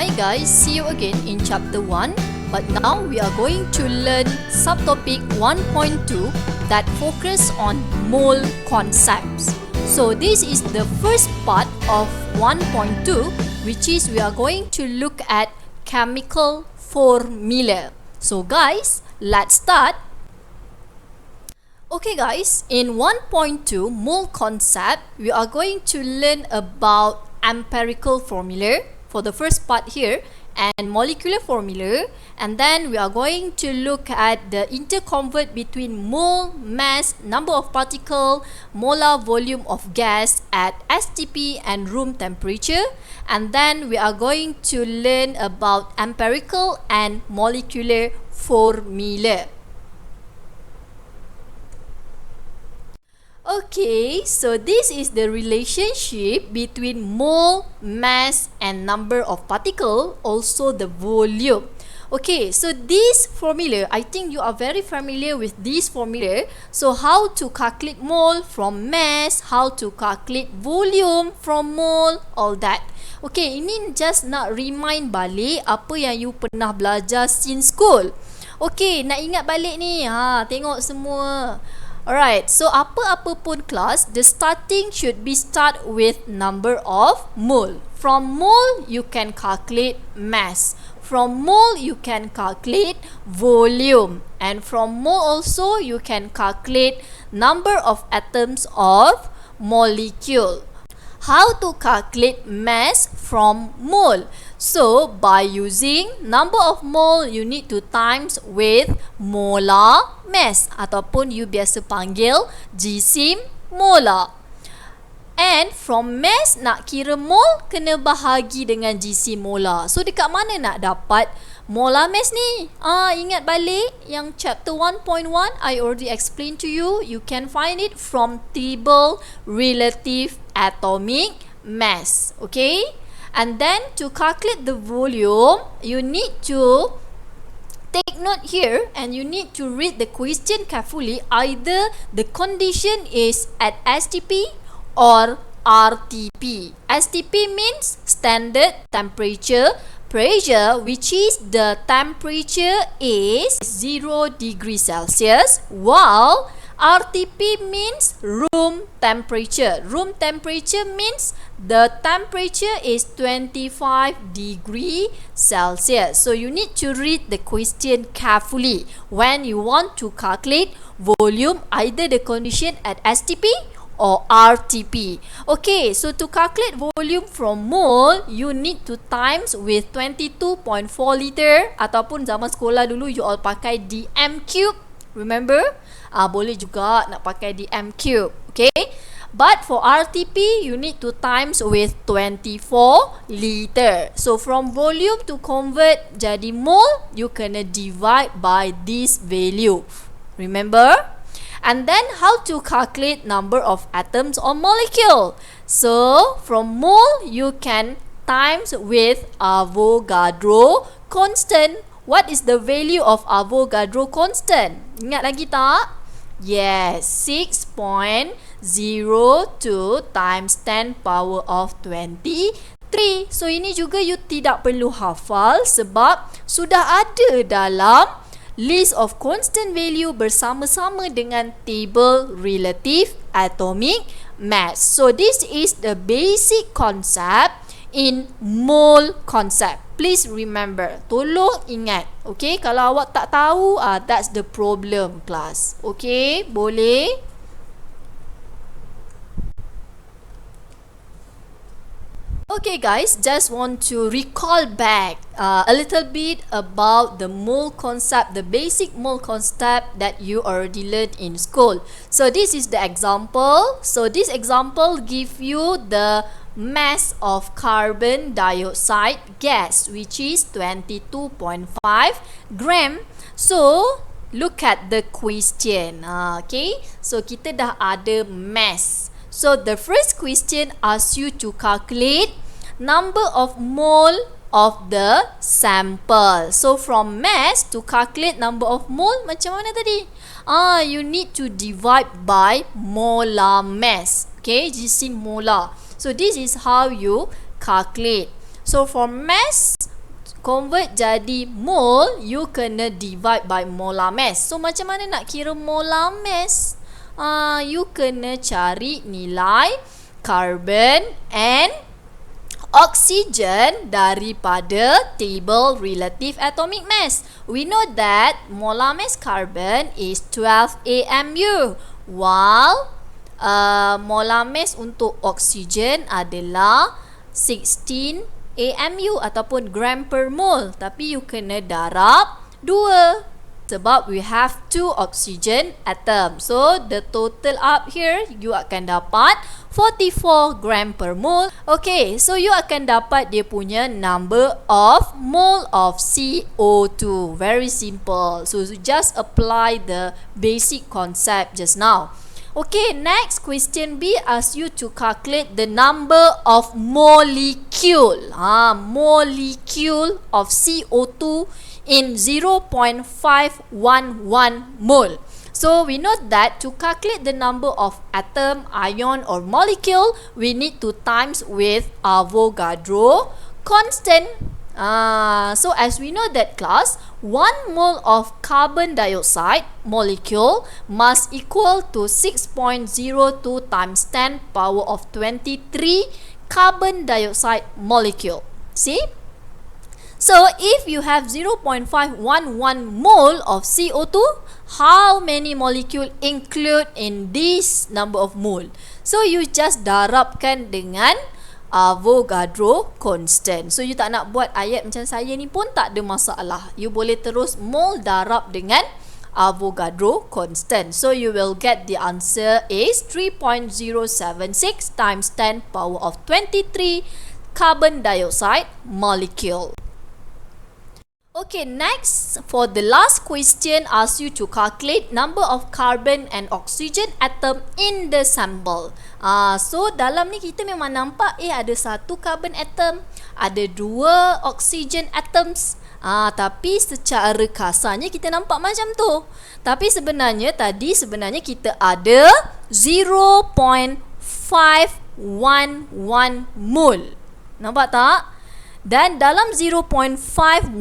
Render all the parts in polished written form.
Hi guys, see you again in chapter 1, but now we are going to learn subtopic 1.2 that focus on mole concepts. So this is the first part of 1.2, which is we are going to look at chemical formula. So guys, let's start. Okay guys, in 1.2 mole concept, we are going to learn about empirical formula for the first part here and molecular formula, and then we are going to look at the interconvert between mole, mass, number of particle, molar volume of gas at STP and room temperature, and then we are going to learn about empirical and molecular formula. Okay, so this is the relationship between mole, mass and number of particle, also the volume. Okay, so this formula, I think you are very familiar with this formula. So how to calculate mole from mass, how to calculate volume from mole, all that. Okay, ini just nak remind balik apa yang you pernah belajar since school. Okay, nak ingat balik ni. Tengok semua. Alright, so apa-apa pun kelas, the starting should be start with number of mole. From mole, you can calculate mass. From mole, you can calculate volume. And from mole also, you can calculate number of atoms of molecule. How to calculate mass from mole? So, by using number of mole, you need to times with molar mass ataupun you biasa panggil jisim molar. And from mass, nak kira mole, kena bahagi dengan jisim molar. So, dekat mana nak dapat molar mass ni? Ingat balik yang chapter 1.1 I already explained to you. You can find it from table relative atomic mass. Okay? And then to calculate the volume, you need to take note here and you need to read the question carefully. Either the condition is at STP or RTP. STP means standard temperature pressure, which is the temperature is 0 degrees Celsius, while RTP means room temperature. Room temperature means the temperature is 25 degrees Celsius. So you need to read the question carefully when you want to calculate volume, either the condition at STP or RTP. Okay, so to calculate volume from mole, you need to times with 22.4 liter ataupun zaman sekolah dulu you all pakai dm cube. Remember? Boleh juga nak pakai dm cube. Okay? But for RTP, you need to times with 24 liter. So from volume to convert jadi mole, you kena divide by this value. Remember? And then how to calculate number of atoms or molecule? So from mole, you can times with Avogadro constant. What is the value of Avogadro constant? Ingat lagi tak? Yes, 6.02 times 10 power of 23. So ini juga you tidak perlu hafal sebab sudah ada dalam list of constant value bersama-sama dengan table relative atomic mass. So this is the basic concept in mole concept. Please remember, tolong ingat. Okay, kalau awak tak tahu, that's the problem class. Okay, boleh? Okay guys, just want to recall back a little bit about the mole concept, the basic mole concept that you already learned in school. So this is the example. So this example give you the mass of carbon dioxide gas, which is 22.5 gram. So look at the question. Okay, so kita dah ada mass. So the first question asks you to calculate number of mole of the sample. So from mass to calculate number of mole, macam mana tadi? You need to divide by molar mass. Okay, jisim molar. So this is how you calculate. So for mass, convert jadi mole, you kena divide by molar mass. So macam mana nak kira molar mass? You kena cari nilai carbon and oxygen daripada table relative atomic mass. We know that molar mass carbon is 12 AMU, while molar mass untuk oxygen adalah 16 AMU ataupun gram per mole. Tapi you kena darab 2 sebab we have 2 oxygen atom. So the total up here you akan dapat 44 gram per mole. Okay, so you akan dapat dia punya number of mole of CO2. Very simple. So just apply the basic concept just now. Okay, next question B asks you to calculate the number of molecule. Molecule of CO2 in 0.511 mole. So we know that to calculate the number of atom, ion or molecule, we need to times with Avogadro constant. So as we know that class, 1 mole of carbon dioxide molecule must equal to 6.02 times 10 power of 23 carbon dioxide molecule. See? So if you have 0.511 mole of CO2, how many molecule include in this number of mole? So you just darabkan dengan Avogadro constant. So you tak nak buat ayat macam saya ni pun tak ada masalah. You boleh terus mole darab dengan Avogadro constant. So you will get the answer is 3.076 times 10 power of 23 carbon dioxide molecule. Okay, next for the last question asks you to calculate number of carbon and oxygen atom in the sample. So dalam ni kita memang nampak ada satu carbon atom, ada 2 oxygen atoms. Tapi secara kasarnya kita nampak macam tu. Tapi sebenarnya kita ada 0.511 mole. Nampak tak? Dan dalam 0.511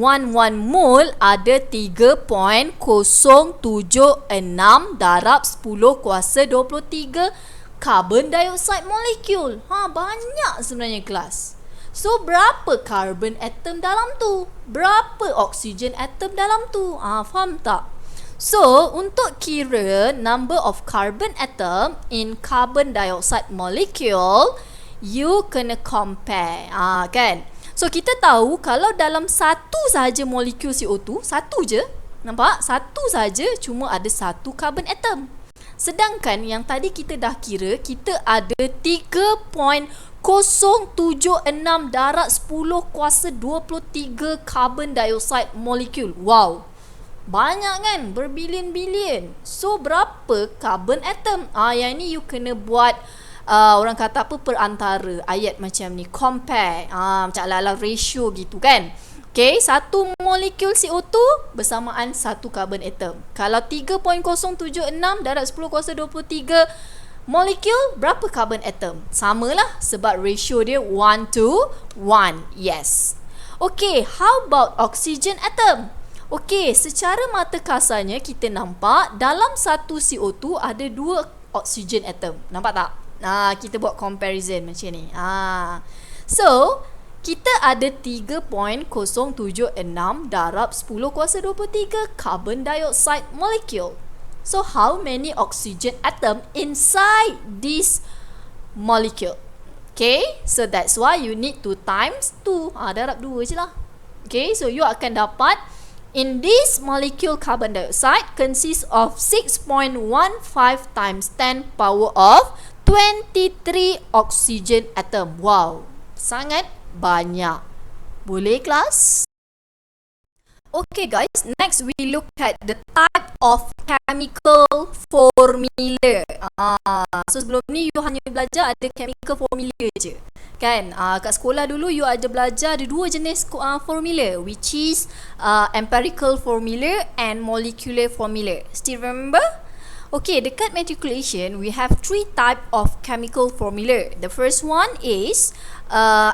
mole ada 3.076 darab 10 kuasa 23 carbon dioxide molecule. Banyak sebenarnya kelas. So berapa carbon atom dalam tu? Berapa oxygen atom dalam tu? Faham tak? So untuk kira number of carbon atom in carbon dioxide molecule, you kena compare. Kan? So kita tahu kalau dalam satu sahaja molekul CO2, satu je, nampak? Satu sahaja cuma ada satu carbon atom. Sedangkan yang tadi kita dah kira, kita ada 3.076 darab 10 kuasa 23 carbon dioxide molekul. Wow. Banyak kan? Berbilion-bilion. So berapa carbon atom? Yang ni you kena buat orang kata apa, perantara ayat macam ni, compare, macam ala-ala ratio gitu kan. Okay, satu molekul CO2 bersamaan satu carbon atom. Kalau 3.076 darab 10 kuasa 23 molekul, berapa carbon atom? Samalah sebab ratio dia 1 to 1. Yes. Okay, how about oxygen atom? Okay, secara mata kasarnya kita nampak dalam satu CO2 ada 2 oxygen atom. Nampak tak? Kita buat comparison macam ni. So, kita ada 3.076 darab 10 kuasa 23 carbon dioxide molecule. So, how many oxygen atom inside this molecule? Okay, so that's why you need to times 2. Darab 2 je lah. Okay, so you akan dapat in this molecule carbon dioxide consists of 6.15 times 10 power of 23 oxygen atom. Wow, sangat banyak. Boleh kelas? Okay guys, next we look at the type of chemical formula. So sebelum ni you hanya belajar ada chemical formula je. Kan? Kat sekolah dulu you ada belajar ada 2 jenis formula, which is empirical formula and molecular formula. Still remember? Okay, dekat matriculation, we have 3 type of chemical formula. The first one is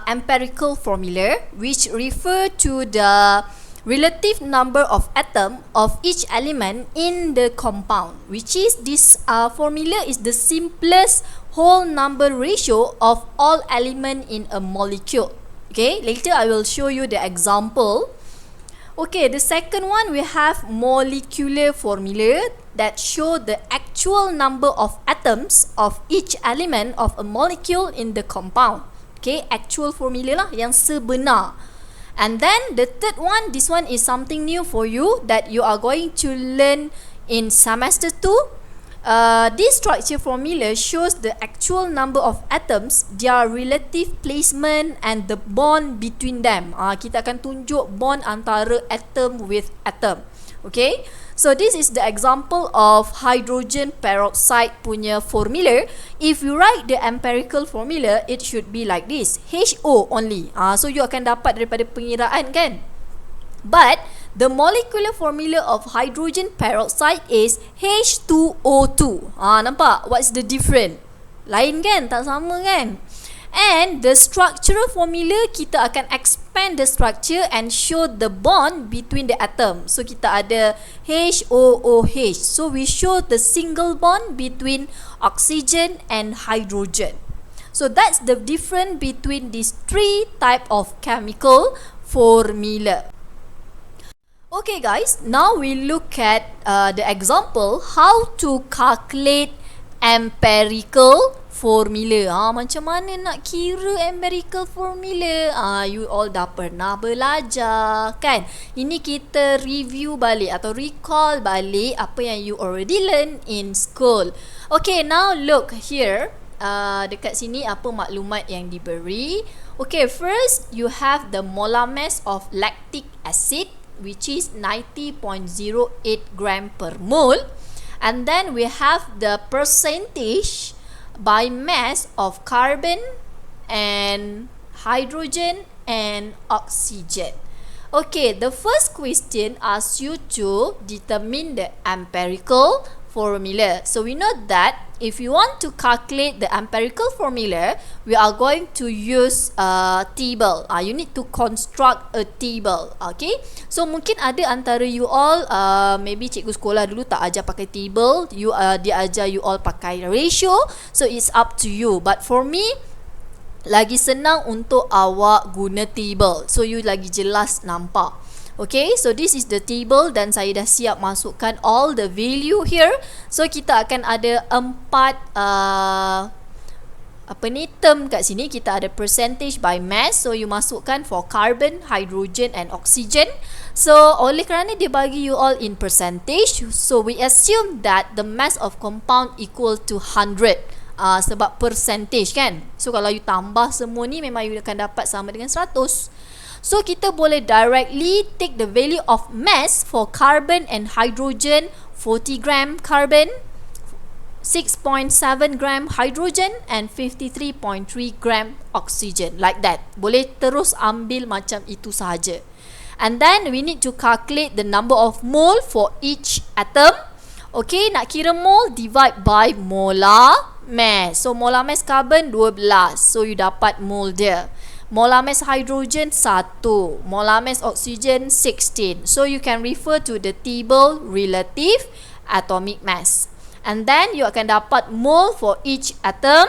empirical formula, which refer to the relative number of atom of each element in the compound, which is this formula is the simplest whole number ratio of all element in a molecule. Okay, later I will show you the example. Okay, the second one, we have molecular formula that show the actual number of atoms of each element of a molecule in the compound. Okay, actual formula lah yang sebenar. And then the third one, this one is something new for you that you are going to learn in semester 2. This structure formula shows the actual number of atoms, their relative placement and the bond between them. Kita akan tunjuk bond antara atom with atom. Okay, so this is the example of hydrogen peroxide punya formula. If you write the empirical formula, it should be like this, HO only. So you akan dapat daripada pengiraan kan. But the molecular formula of hydrogen peroxide is H2O2. Nampak? What's the difference? Lain kan? Tak sama kan? And the structural formula, kita akan expand the structure and show the bond between the atom. So kita ada HOOH. So we show the single bond between oxygen and hydrogen. So that's the difference between these 3 type of chemical formula. Okay guys, now we look at the example how to calculate empirical formula. Macam mana nak kira empirical formula? You all dah pernah belajar kan? Ini kita review balik atau recall balik apa yang you already learn in school. Okay, now look here. Dekat sini apa maklumat yang diberi. Okay, first you have the molar mass of lactic acid, which is 90.08 gram per mole, and then we have the percentage by mass of carbon and hydrogen and oxygen. Okay, the first question asks you to determine the empirical formula. So we know that if you want to calculate the empirical formula, we are going to use a table. You need to construct a table. Okay, so mungkin ada antara you all maybe cikgu sekolah dulu tak ajar pakai table, dia ajar you all pakai ratio. So it's up to you, but for me lagi senang untuk awak guna table, so you lagi jelas nampak. Okay, so this is the table dan saya dah siap masukkan all the value here. So kita akan ada 4 term kat sini. Kita ada percentage by mass, so you masukkan for carbon, hydrogen and oxygen. So oleh kerana dia bagi you all in percentage, so we assume that the mass of compound equal to 100. Sebab percentage kan. So kalau you tambah semua ni, memang you akan dapat sama dengan 100. So kita boleh directly take the value of mass for carbon and hydrogen. 40 gram carbon, 6.7 gram hydrogen and 53.3 gram oxygen, like that. Boleh terus ambil macam itu sahaja. And then we need to calculate the number of mole for each atom. Okay, nak kira mole, divide by molar mass. So molar mass carbon 12, so you dapat mole dia. Molar mass hydrogen 1, molar mass oxygen 16. So you can refer to the table relative atomic mass. And then you akan dapat mole for each atom.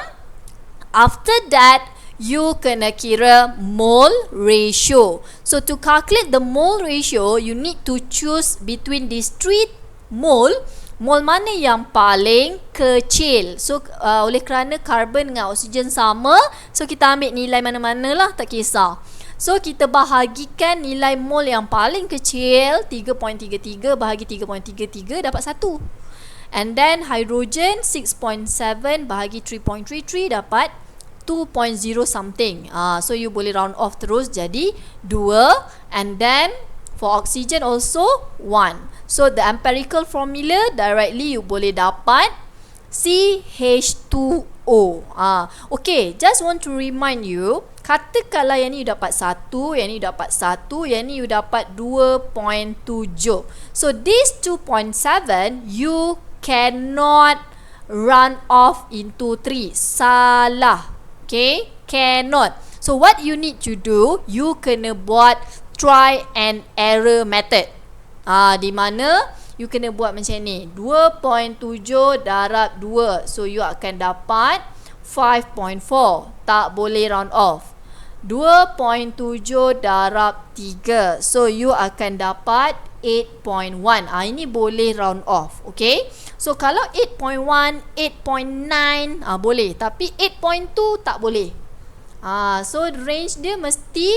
After that, you kena kira mole ratio. So to calculate the mole ratio, you need to choose between these 3 mole. Mol mana yang paling kecil. So oleh kerana carbon dengan oksigen sama, so kita ambil nilai mana-mana lah, tak kisah. So kita bahagikan nilai mol yang paling kecil 3.33 bahagi 3.33 dapat 1. And then hydrogen 6.7 bahagi 3.33 dapat 2.0 something. So you boleh round off terus jadi 2. And then for oxygen also 1. So the empirical formula directly you boleh dapat CH2O. Okay, just want to remind you, katakanlah yang ni you dapat 1, yang ni you dapat 1, yang ni you dapat 2.7. So this 2.7 you cannot run off into 3. Salah. Okay, cannot. So what you need to do, you kena buat try and error method. Di mana you kena buat macam ni, 2.7 darab 2. So you akan dapat 5.4. Tak boleh round off. 2.7 darab 3. So you akan dapat 8.1. Ini boleh round off. Okay, so kalau 8.1, 8.9 boleh, tapi 8.2 tak boleh. So range dia mesti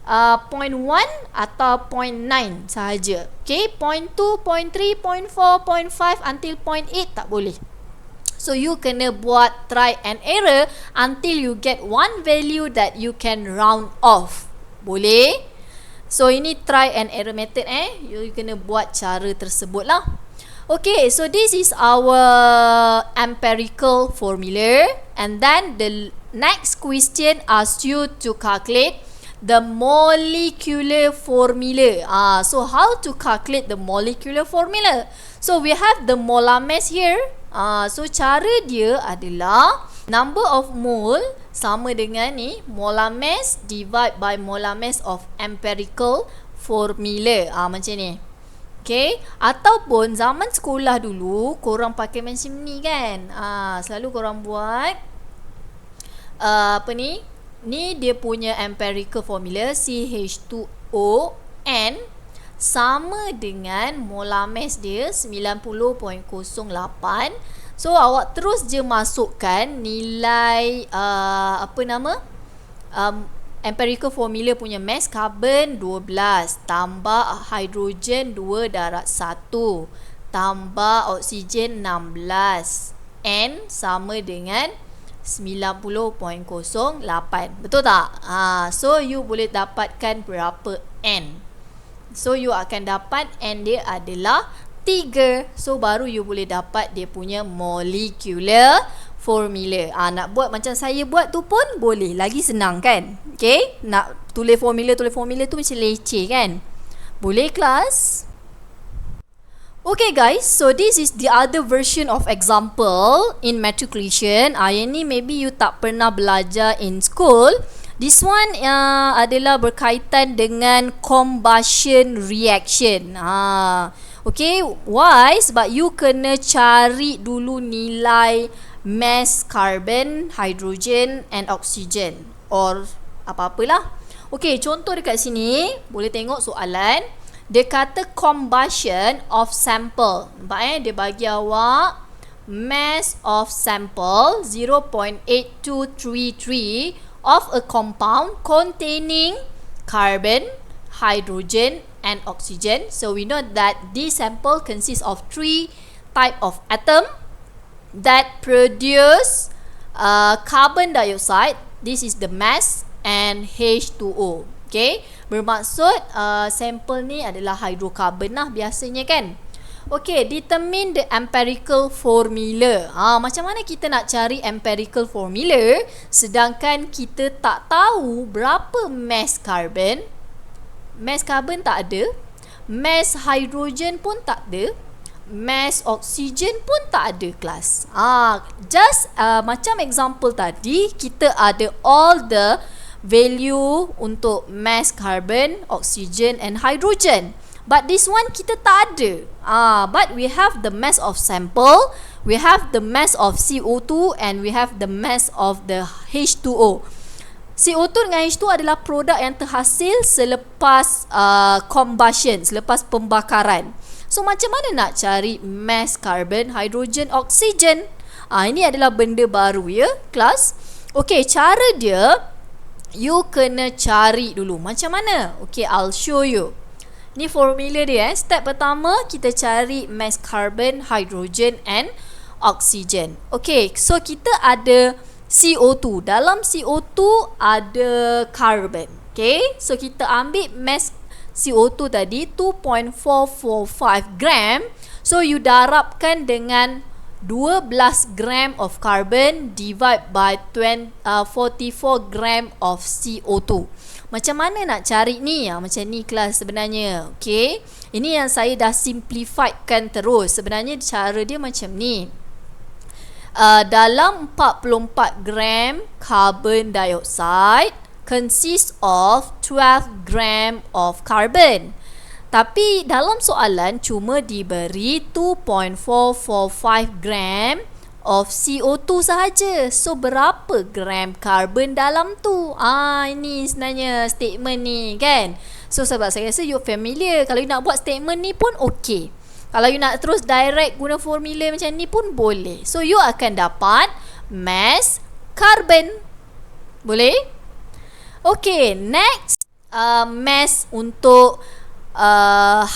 0.1 atau 0.9 sahaja. Okay, 0.2, 0.3, 0.4, 0.5 until 0.8 tak boleh. So you kena buat try and error until you get one value that you can round off. Boleh? So ini try and error method you kena buat cara tersebut lah. Okay, so this is our empirical formula, and then the next question asks you to calculate the molecular formula. So how to calculate the molecular formula? So we have the molar mass here. So cara dia adalah number of mole sama dengan ni molar mass divide by molar mass of empirical formula. Macam ni. Okay, ataupun zaman sekolah dulu korang pakai macam ni kan. Selalu korang buat apa ni? Ni dia punya empirical formula, CH2ON sama dengan molar mass dia 90.08. So awak terus je masukkan nilai empirical formula punya mass. Karbon 12 tambah hidrogen 2 darab 1 tambah oksigen 16. N sama dengan 90.08. Betul tak? So you boleh dapatkan berapa N. So you akan dapat N dia adalah 3. So baru you boleh dapat dia punya molecular formula. Nak buat macam saya buat tu pun boleh. Lagi senang kan? Okay, nak tulis formula tu macam leceh kan? Boleh kelas? Okay guys, so this is the other version of example in matriculation. Yang ni maybe you tak pernah belajar in school. This one adalah berkaitan dengan combustion reaction. Okay, why? Sebab you kena cari dulu nilai mass carbon, hydrogen and oxygen or apa-apalah. Okay, contoh dekat sini boleh tengok soalan. Dia kata combustion of sample. Nampak dia bagi awak mass of sample 0.8233 of a compound containing carbon, hydrogen and oxygen. So we know that this sample consists of 3 type of atom that produce carbon dioxide. This is the mass, and H2O. Okay, bermaksud sampel ni adalah hidrokarbon lah biasanya kan. Okay, determine the empirical formula. Macam mana kita nak cari empirical formula sedangkan kita tak tahu berapa mass carbon. Mass carbon tak ada, mass hydrogen pun tak ada, mass oxygen pun tak ada kelas. Just macam example tadi, kita ada all the value untuk mass carbon, oxygen and hydrogen. But this one kita tak ada. But we have the mass of sample, we have the mass of CO2 and we have the mass of the H2O. CO2 dengan H2O adalah produk yang terhasil selepas combustion, selepas pembakaran. So macam mana nak cari mass carbon, hydrogen, oxygen? Ini adalah benda baru ya kelas. Okay, cara dia you kena cari dulu. Macam mana? Okay, I'll show you. Ni formula dia. Step pertama, kita cari mass carbon, hydrogen and oxygen. Okay, so kita ada CO2. Dalam CO2 ada carbon. Okay, so kita ambil mass CO2 tadi 2.445 gram. So you darabkan dengan 12 gram of carbon divide by 44 gram of CO2. Macam mana nak cari ni? Macam ni kelas sebenarnya. Okay, ini yang saya dah simplifiedkan terus. Sebenarnya cara dia macam ni. Dalam 44 gram carbon dioxide consists of 12 gram of carbon. Tapi dalam soalan cuma diberi 2.445 gram of CO2 sahaja. So berapa gram carbon dalam tu? Ini sebenarnya statement ni kan. So sebab saya rasa you familiar. Kalau you nak buat statement ni pun okay. Kalau you nak terus direct guna formula macam ni pun boleh. So you akan dapat mass carbon. Boleh? Okay, next mass untuk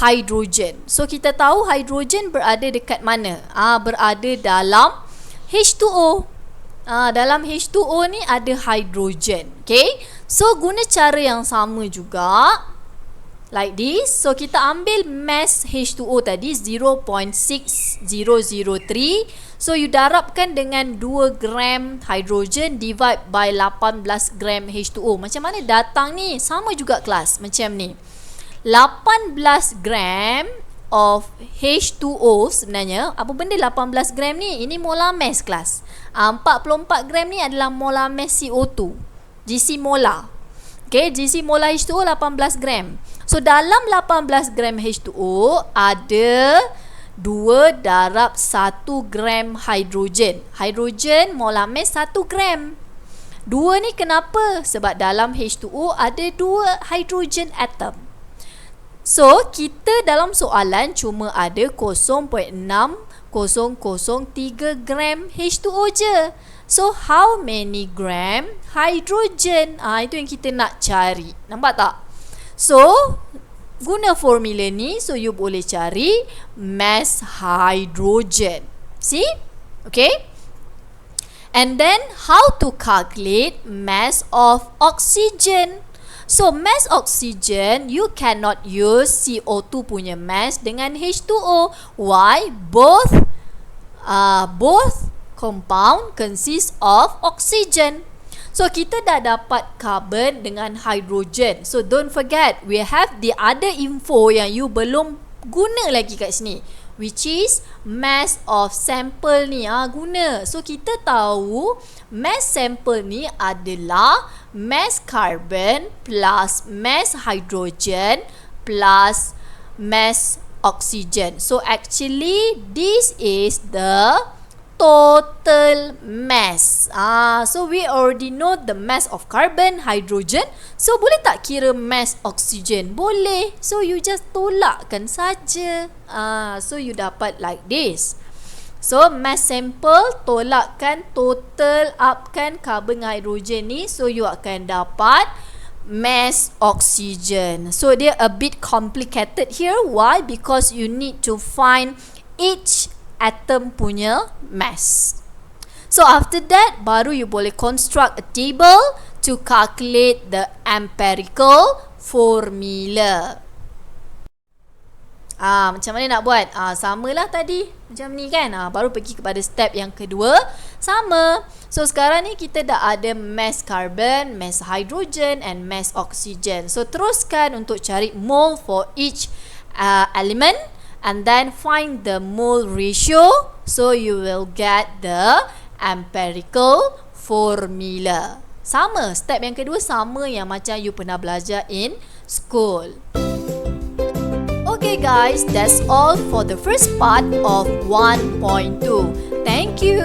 hydrogen. So kita tahu hydrogen berada dekat mana? Berada dalam H2O. Dalam H2O ni ada hydrogen. Okay, so guna cara yang sama juga, like this. So kita ambil mass H2O tadi 0.6003. So you darabkan dengan 2 gram hydrogen divide by 18 gram H2O. Macam mana datang ni? Sama juga kelas macam ni. 18 gram of H2O sebenarnya. Apa benda 18 gram ni? Ini molar mass kelas. 44 gram ni adalah molar mass CO2, GC molar. Okay, GC molar H2O 18 gram. So dalam 18 gram H2O ada 2 darab 1 gram hydrogen. Hydrogen molar mass 1 gram. 2 ni kenapa? Sebab dalam H2O ada 2 hydrogen atom. So kita dalam soalan cuma ada 0.6003 gram H2O je. So how many gram hydrogen? Itu yang kita nak cari. Nampak tak? So guna formula ni, so you boleh cari mass hydrogen. See? Okay? And then how to calculate mass of oxygen? So mass oxygen, you cannot use CO2 punya mass dengan H2O. Why? Both compound consist of oxygen. So kita dah dapat carbon dengan hydrogen. So don't forget, we have the other info yang you belum guna lagi kat sini, which is mass of sample ni. Guna. So kita tahu mass sample ni adalah mass carbon plus mass hydrogen plus mass oxygen. So actually this is the total mass. So we already know the mass of carbon, hydrogen. So boleh tak kira mass oxygen? Boleh. So you just tolakkan saja. So you dapat like this. So mass sample tolakkan total upkan carbon hydrogen ni. So you akan dapat mass oxygen. So dia a bit complicated here. Why? Because you need to find each atom punya mass. So after that, baru you boleh construct a table to calculate the empirical formula. Macam mana nak buat? Samalah tadi macam ni kan. Baru pergi kepada step yang kedua. Sama. So sekarang ni kita dah ada mass carbon, mass hydrogen and mass oxygen. So teruskan untuk cari mole for each element. And then find the mole ratio. So you will get the empirical formula. Sama, step yang kedua sama yang macam you pernah belajar in school. Okay guys, that's all for the first part of 1.2. Thank you.